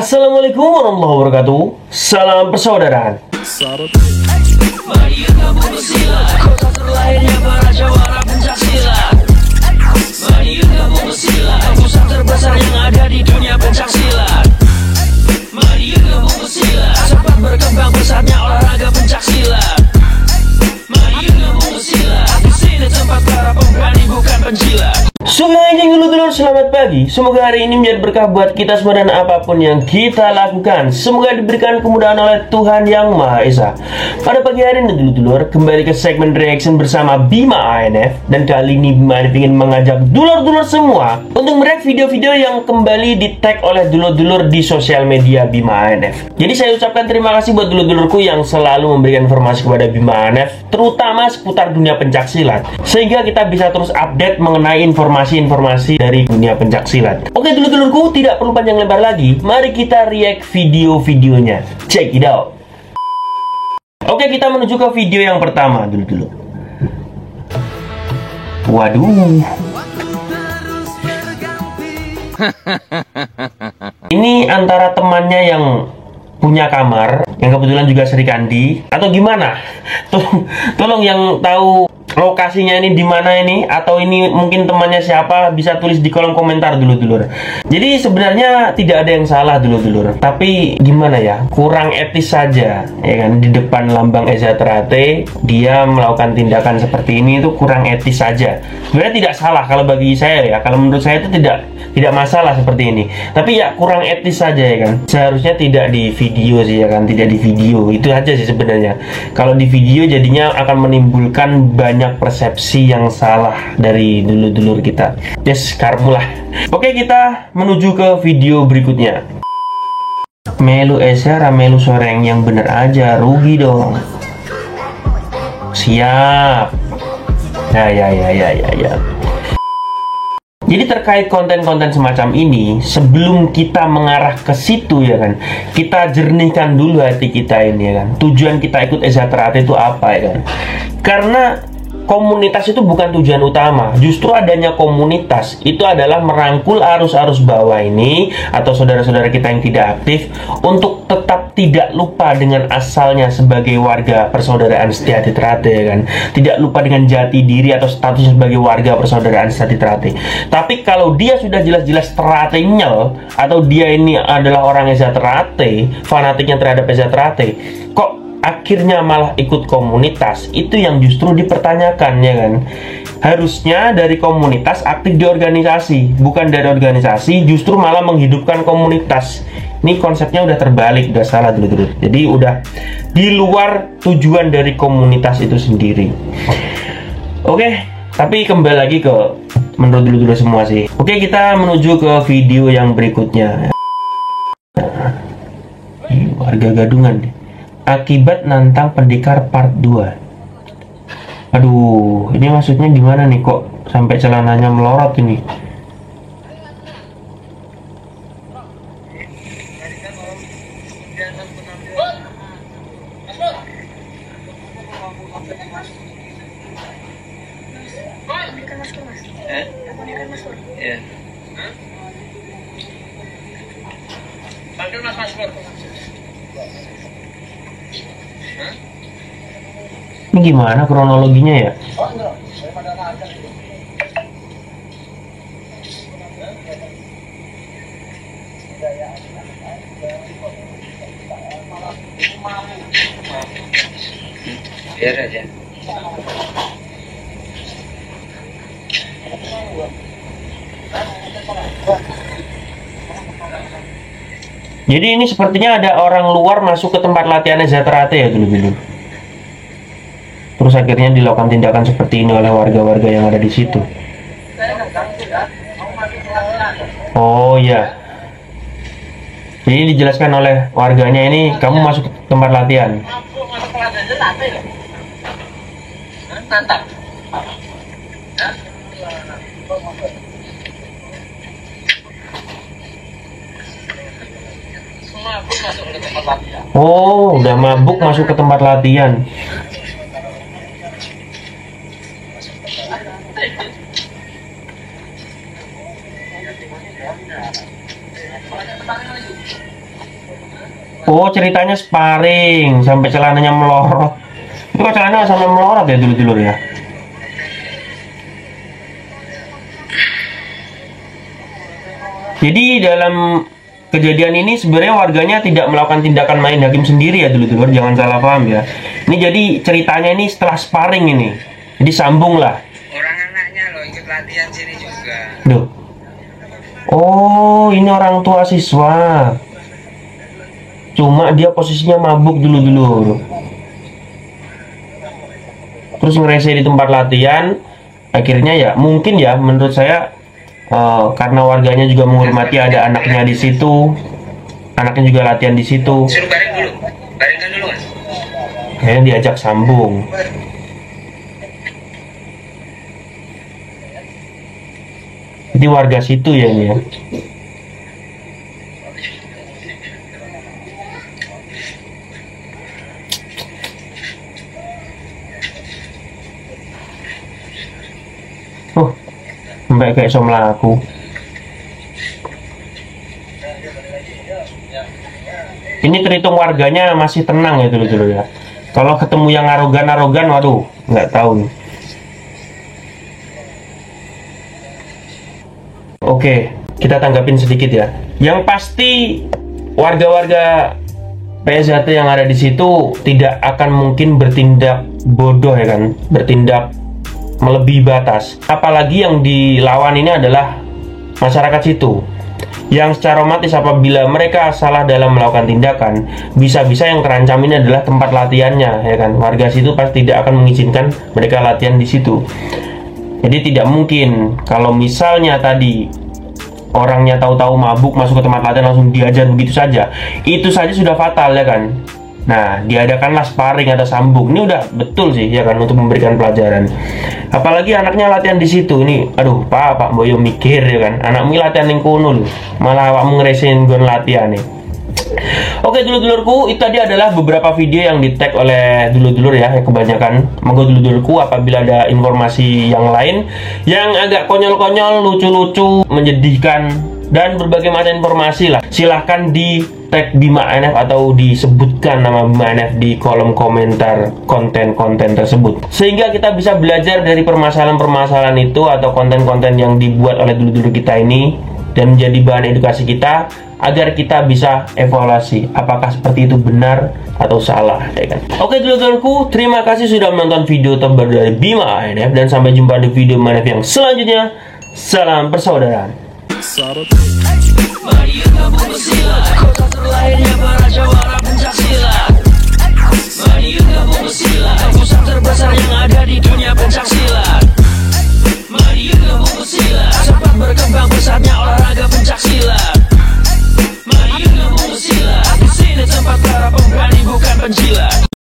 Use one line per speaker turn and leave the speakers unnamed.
Assalamualaikum warahmatullahi wabarakatuh. Salam persaudaraan.
Mari kita bersila, kota terlahirnya para jawara pencaksilat. Mari kita bersila, pusat terbesar yang ada di dunia pencaksilat. Mari kita bersila, sempat berkembang pesatnya olahraga pencaksilat. Mari kita bersila, di sini tempat para pemberani bukan penjilat.
Sungai anjing dulur-dulur, selamat pagi. Semoga hari ini menjadi berkah buat kita semua dan apapun yang kita lakukan. Semoga diberikan kemudahan oleh Tuhan Yang Maha Esa. Pada pagi hari ini dulur-dulur, kembali ke segmen reaction bersama Bima ANF. Dan kali ini Bima ANF ingin mengajak dulur-dulur semua untuk mereact video-video yang kembali di tag oleh dulur-dulur di sosial media Bima ANF. Jadi saya ucapkan terima kasih buat dulur-dulurku yang selalu memberikan informasi kepada Bima ANF, terutama seputar dunia pencaksilat, sehingga kita bisa terus update mengenai informasi dari dunia pencaksilat. Oke dulur-dulurku, tidak perlu panjang lebar lagi, mari kita react video-videonya. Check it out. Oke, kita menuju ke video yang pertama dulur-dulur. Waduh. Ini antara temannya yang punya kamar, yang kebetulan juga Sri Kandi, atau gimana? Tolong yang tahu lokasinya ini di mana ini, atau ini mungkin temannya siapa, bisa tulis di kolom komentar dulur-dulur. Jadi sebenarnya tidak ada yang salah dulur-dulur, tapi gimana ya, kurang etis saja ya kan. Di depan lambang Eza Teratai dia melakukan tindakan seperti ini, itu kurang etis saja. Sebenarnya tidak salah kalau bagi saya ya, kalau menurut saya itu tidak masalah seperti ini, tapi ya kurang etis saja ya kan. Seharusnya tidak di video sih ya kan, tidak di video, itu aja sih sebenarnya. Kalau di video jadinya akan menimbulkan banyak persepsi yang salah dari dulur-dulur kita. Yes, karmulah. Oke, kita menuju ke video berikutnya. Melu Esa ramelu soreng, yang bener aja, rugi dong. Siap. Ya. Jadi terkait konten-konten semacam ini, sebelum kita mengarah ke situ ya kan, kita jernihkan dulu hati kita ini ya kan. Tujuan kita ikut Eza Teratai itu apa ya kan? Karena komunitas itu bukan tujuan utama. Justru adanya komunitas itu adalah merangkul arus-arus bawah ini, atau saudara-saudara kita yang tidak aktif, untuk tetap tidak lupa dengan asalnya sebagai warga persaudaraan Setiati Teratai ya kan. Tidak lupa dengan jati diri atau statusnya sebagai warga persaudaraan Setiati Teratai. Tapi kalau dia sudah jelas-jelas teratenyel, atau dia ini adalah orang Eza Teratai, fanatiknya terhadap Eza Teratai, kok akhirnya malah ikut komunitas, itu yang justru dipertanyakan ya kan. Harusnya dari komunitas aktif di organisasi, bukan dari organisasi justru malah menghidupkan komunitas. Ini konsepnya udah terbalik, udah salah dulu. Jadi udah di luar tujuan dari komunitas itu sendiri. Oke, tapi kembali lagi ke menurut dulu semua sih. Oke, kita menuju ke video yang berikutnya. Warga Gadungan nih. Akibat nantang pendekar part 2. Aduh, ini maksudnya gimana nih, kok sampai celananya melorot ini?
Panggil Mas Pur.
Ini gimana kronologinya ya?
Biar aja.
Jadi ini sepertinya ada orang luar masuk ke tempat latihan Eza Teratai ya dulu. Terus akhirnya dilakukan tindakan seperti ini oleh warga-warga yang ada di situ. Oh iya. Jadi dijelaskan oleh warganya ini, kamu masuk ke tempat latihan.
Mantap.
Oh, udah mabuk masuk ke tempat latihan. Oh, ceritanya sparring sampai celananya melorot. Itu kok celananya sampai melorot ya dulu-dulu ya. Jadi dalam kejadian ini sebenarnya warganya tidak melakukan tindakan main hakim sendiri ya dulu-dulu, jangan salah paham ya. Ini jadi ceritanya ini setelah sparring ini. Jadi sambung lah.
Orang anaknya loh ikut latihan sini juga.
Duh. Oh, ini orang tua siswa. Cuma dia posisinya mabuk dulu-dulu. Terus ngerese di tempat latihan. Akhirnya ya mungkin ya menurut saya karena warganya juga menghormati ada anaknya di situ. Anaknya juga latihan di situ.
Suruh bareng dulu. Barengkan dulu mas.
Kayaknya diajak sambung. Jadi warga situ ya ini ya. Sampai kayak som laku. Ini terhitung warganya masih tenang ya dulu-dulu ya. Kalau ketemu yang arogan-arogan, waduh, nggak tahu nih. Oke, kita tanggapin sedikit ya. Yang pasti warga-warga PSHT yang ada di situ tidak akan mungkin bertindak bodoh ya kan, bertindak melebihi batas. Apalagi yang dilawan ini adalah masyarakat situ, yang secara otomatis apabila mereka salah dalam melakukan tindakan, bisa-bisa yang terancam ini adalah tempat latihannya ya kan. Warga situ pasti tidak akan mengizinkan mereka latihan di situ. Jadi tidak mungkin kalau misalnya tadi orangnya tahu-tahu mabuk masuk ke tempat latihan langsung diajar begitu saja. Itu saja sudah fatal ya kan. Nah, diadakanlah sparring atau sambung. Ini udah betul sih ya kan untuk memberikan pelajaran. Apalagi anaknya latihan di situ nih. Aduh, Pak Boyo mikir ya kan. Anakmu latihan yang kuno loh. Malah awakmu ngeresin gon latihan nih. Oke dulur-dulurku, itu tadi adalah beberapa video yang di-tag oleh dulur-dulur ya, kebanyakan. Moga dulur-dulurku apabila ada informasi yang lain yang agak konyol-konyol, lucu-lucu, menyedihkan dan berbagai macam informasi lah, silahkan di tag Bima NF atau disebutkan nama Bima NF di kolom komentar konten-konten tersebut, sehingga kita bisa belajar dari permasalahan-permasalahan itu atau konten-konten yang dibuat oleh dulur-dulur kita ini dan menjadi bahan edukasi kita agar kita bisa evaluasi apakah seperti itu benar atau salah ya kan. Oke dulur-dulurku, terima kasih sudah menonton video terbaru dari Bima NF dan sampai jumpa di video NF yang selanjutnya. Salam persaudaraan.
Mari kamu bersilat.